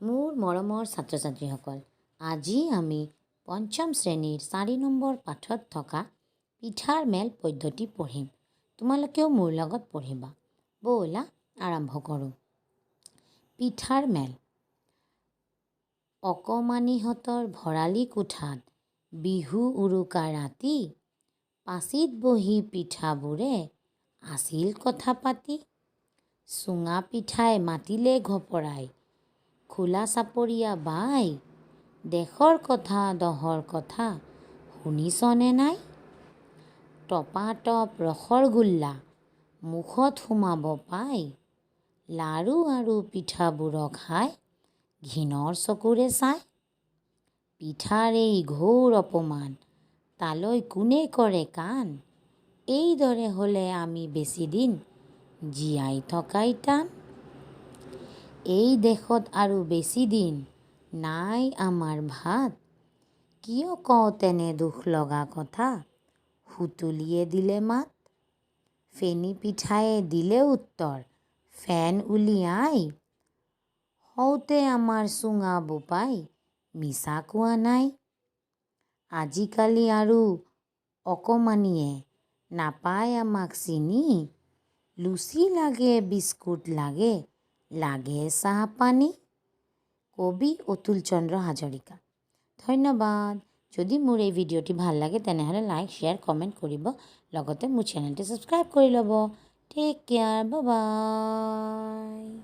মোৰ মৰমৰ ছাত্ৰ ছাত্ৰীসকল, আজি আমি পঞ্চম শ্ৰেণীৰ 4 নম্বৰ পাঠত থকা পিঠাৰ মেল পদ্ধতি পঢ়িম। তোমালোকেও মোৰ লগত পঢ়িবা। ব'লা আৰম্ভ কৰোঁ। পিঠাৰ মেল। অকমানিহঁতৰ ভৰালি কোঠাত বিহু উৰুকা ৰাতি, পাচিত বহি পিঠাবোৰে আছিল কথা পাতি। চুঙা পিঠাই মাতিলে ঘপৰাই, খোলা চাপৰিয়া বাই, দেশৰ কথা দহৰ কথা শুনিছনে নাই? টপাটপ ৰসৰ গোল্লা মুখত সোমাব পাই, লাৰু আৰু পিঠাবোৰক খাই ঘিণৰ চকুৰে চাই। পিঠাৰ এই ঘোৰ অপমান তালৈ কোনে কৰে কাণ, এইদৰে হ'লে আমি বেছিদিন জীয়াই থকাই টান। এই দেশত আৰু বেছিদিন নাই আমাৰ ভাত, কিয় কওঁ তেনে দুখ লগা কথা, সুতুলিয়ে দিলে মাত। ফেনী পিঠায়ে দিলে উত্তৰ, ফেন উলিয়াই, হওতে আমাৰ চুঙা বোপাই মিছা কোৱা নাই। আজিকালি আৰু অকমানিয়ে নাপায় আমাক চিনি, লুচি লাগে বিস্কুট লাগে, লাগে চাহ পানী। কবি অতুল চন্দ্ৰ হাজৰিকা। ধন্যবাদ। যদি মোৰ এই ভিডিঅ'টি ভাল লাগে তেনেহ'লে লাইক, শ্বেয়াৰ, কমেণ্ট কৰিব। লগতে মোৰ চেনেলটি ছাবস্ক্ৰাইব কৰি ল'ব। টেক কেয়াৰ, বাই বাই।